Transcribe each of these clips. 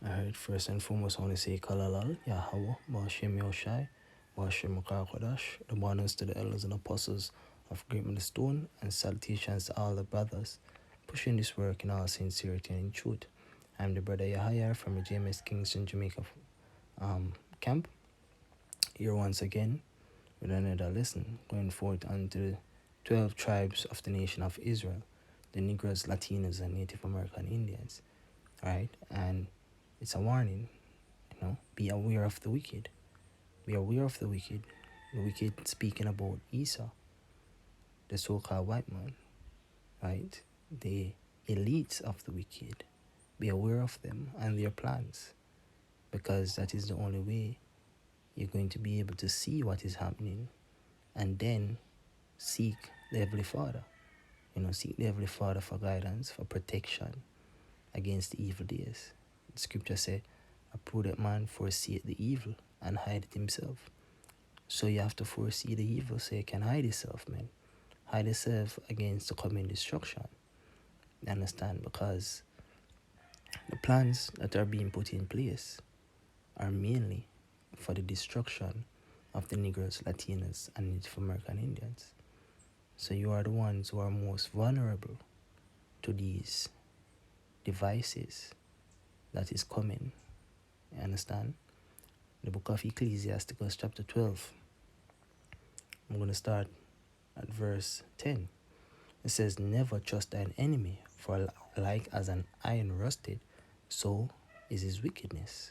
Alright, first and foremost, I want to say Kalalal, Yahweh, Ba'ashem Yoshai, Ba'ashem Kodash, the bonus to the elders and apostles of Great Stone, and salutations to all the brothers pushing this work in all sincerity and in truth. I'm the brother Yahya from the JMS Kingston, Jamaica camp, here once again with another lesson going forth onto the 12 tribes of the nation of Israel, the Negroes, Latinos, and Native American Indians. Alright, and it's a warning, be aware of the wicked. Be aware of the wicked. The wicked speaking about Esau, the so-called white man, right? The elites of the wicked. Be aware of them and their plans, because that is the only way you're going to be able to see what is happening and then seek the Heavenly Father. Seek the Heavenly Father for guidance, for protection against the evil days. The scripture said, a prudent man foreseeth the evil and hideth himself. So you have to foresee the evil so you can hide yourself, man. Hide yourself against the coming destruction. You understand? Because the plans that are being put in place are mainly for the destruction of the Negroes, Latinos, and Native American Indians. So you are the ones who are most vulnerable to these devices that is coming. You understand? The book of Ecclesiasticus chapter 12. I'm going to start at verse 10. It says, never trust thine enemy, for like as an iron rusted, so is his wickedness.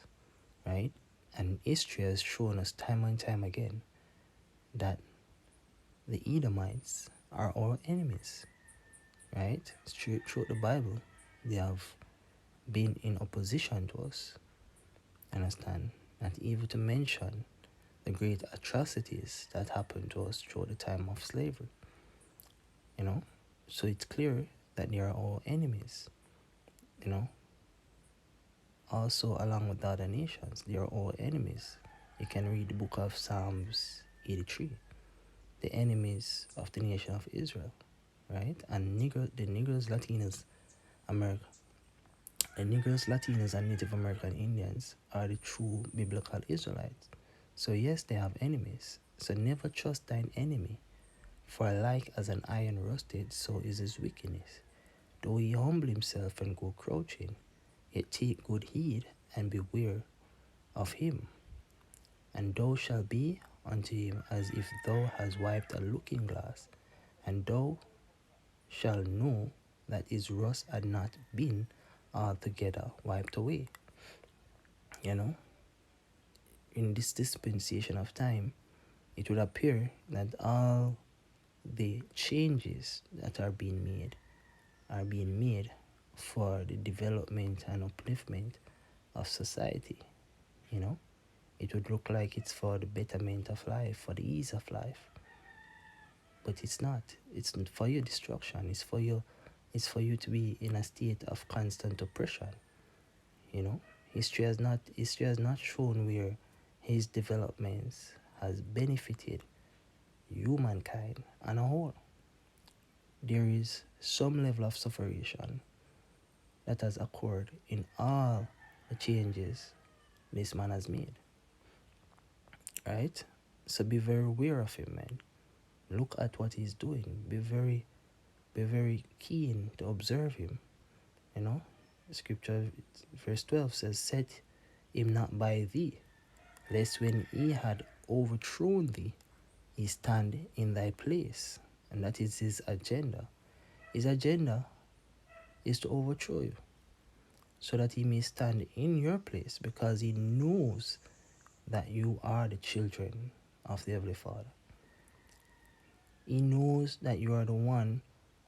Right? And history has shown us time and time again that the Edomites are our enemies. Right? Throughout the Bible, they have been in opposition to us. Understand? Not even to mention the great atrocities that happened to us throughout the time of slavery. So it's clear that they are our enemies. Also, along with the other nations, they are our enemies. You can read the book of Psalms 83. The enemies of the nation of Israel, right? And the Negroes, Latinos, America. The Negroes, Latinos, and Native American Indians are the true biblical Israelites. So yes, they have enemies. So never trust thine enemy, for like as an iron rusted, so is his wickedness. Though he humble himself and go crouching, yet take good heed and beware of him. And thou shalt be unto him as if thou hast wiped a looking glass, and thou shalt know that his rust had not been altogether wiped away. In this dispensation of time, it would appear that all the changes that are being made for the development and upliftment of society. It would look like it's for the betterment of life, for the ease of life, but it's not. It's not for your destruction. It's for you to be in a state of constant oppression. History has not shown where his developments has benefited humankind on a whole. There is some level of sufferation that has occurred in all the changes this man has made. Right? So be very aware of him, man. Look at what he's doing. Be very keen to observe him. Scripture verse 12 says, set him not by thee, lest when he had overthrown thee, he stand in thy place. And that is his agenda. His agenda is to overthrow you, so that he may stand in your place, because he knows that you are the children of the Heavenly Father. He knows that you are the one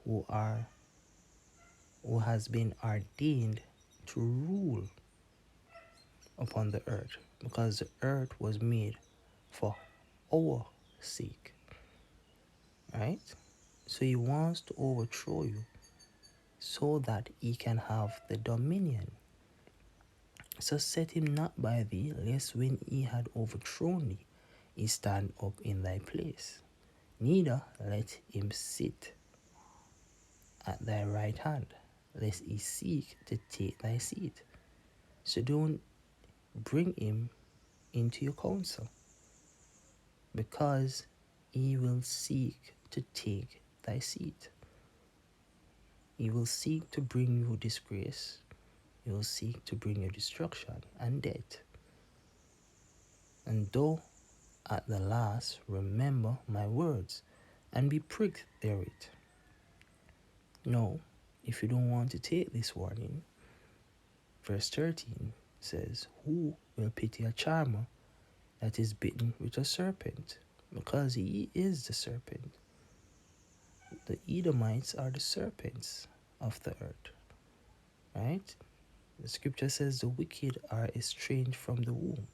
who has been ordained to rule upon the earth, because the earth was made for our sake. Right? So he wants to overthrow you so that he can have the dominion. So set him not by thee, lest when he had overthrown thee, he stand up in thy place. Neither let him sit at thy right hand, lest he seek to take thy seat. So don't bring him into your counsel, because he will seek to take thy seat. He will seek to bring you disgrace. He will seek to bring you destruction and death. And thou at the last remember my words, and be pricked therewith. No, if you don't want to take this warning, verse 13 says, who will pity a charmer that is bitten with a serpent? Because he is the serpent. The Edomites are the serpents of the earth, right? The scripture says the wicked are estranged from the womb.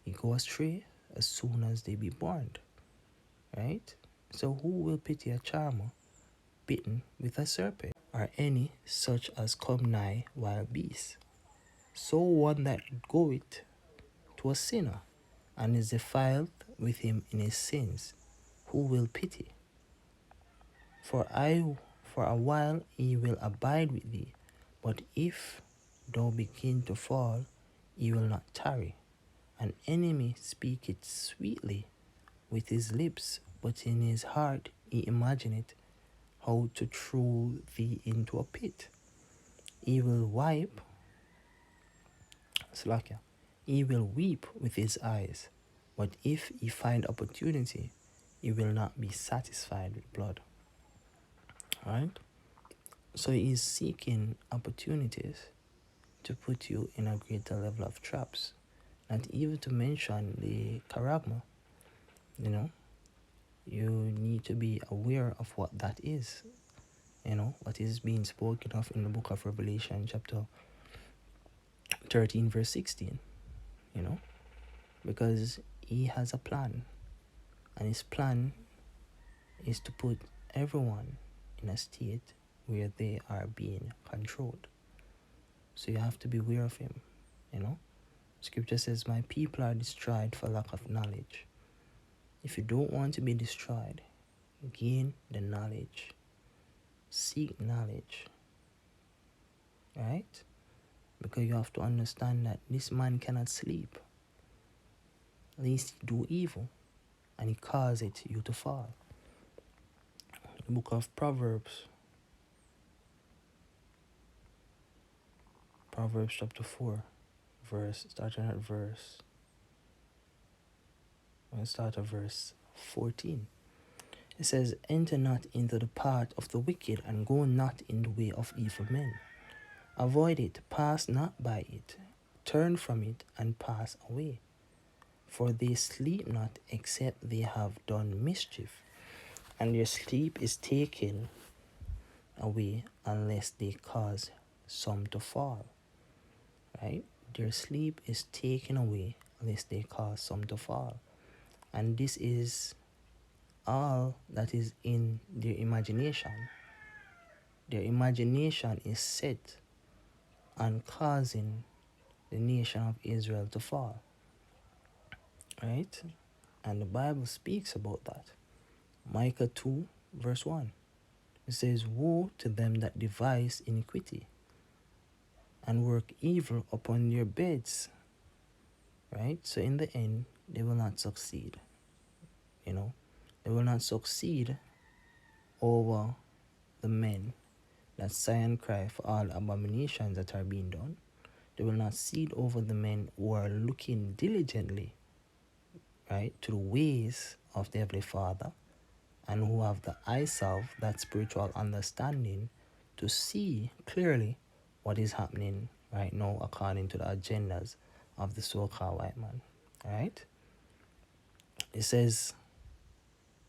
They go astray as soon as they be born, right? So who will pity a charmer bitten with a serpent, or any such as come nigh wild beasts? So one that goeth to a sinner, and is defiled with him in his sins, who will pity? For a while he will abide with thee, but if thou begin to fall, he will not tarry. An enemy speaketh sweetly with his lips, but in his heart he imagineth how to throw thee into a pit. He will he will weep with his eyes, but if he find opportunity, he will not be satisfied with blood. Alright? So he is seeking opportunities to put you in a greater level of traps. Not even to mention the charagma. You need to be aware of what that is. What is being spoken of in the book of Revelation, chapter 13, verse 16. Because he has a plan. And his plan is to put everyone in a state where they are being controlled. So you have to be aware of him. Scripture says, my people are destroyed for lack of knowledge. If you don't want to be destroyed, gain the knowledge. Seek knowledge. Right? Because you have to understand that this man cannot sleep. Lest he do evil, and he cause it you to fall. The book of Proverbs chapter 4, starting at verse 14. It says, enter not into the path of the wicked, and go not in the way of evil men. Avoid it, pass not by it, turn from it, and pass away. For they sleep not except they have done mischief, and their sleep is taken away unless they cause some to fall. Right? Their sleep is taken away unless they cause some to fall. And this is all that is in their imagination. Their imagination is set on causing the nation of Israel to fall. Right? And the Bible speaks about that. Micah 2, verse 1. It says, woe to them that devise iniquity and work evil upon their beds. Right? So in the end, they will not succeed. They will not succeed over the men that sigh and cry for all abominations that are being done. They will not succeed over the men who are looking diligently, right, to the ways of the Heavenly Father, and who have the eyes of that spiritual understanding to see clearly what is happening right now according to the agendas of the so-called white man. Right? It says,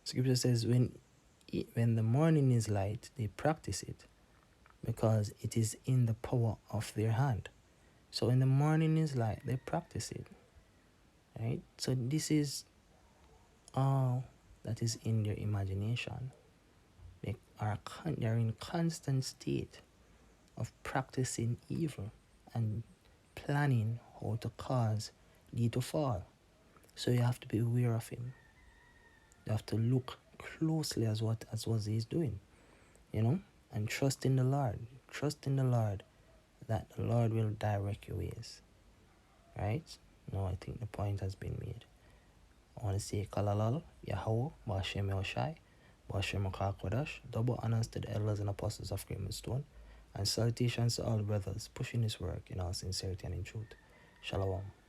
Scripture says, when the morning is light, they practice it, because it is in the power of their hand. So when the morning is light, they practice it. Right? So this is all that is in their imagination. They are in constant state of practicing evil and planning how to cause thee to fall. So you have to be aware of him. You have to look closely as what he's doing, and trust in the Lord. Trust in the Lord that the Lord will direct your ways. Right? Now I think the point has been made. I want to say Kalalal, Yahweh, Bashem Yoshai, Bashem Kodash, double honors to the elders and apostles of Great Stone, and salutations to all brothers pushing this work in all sincerity and in truth. Shalom.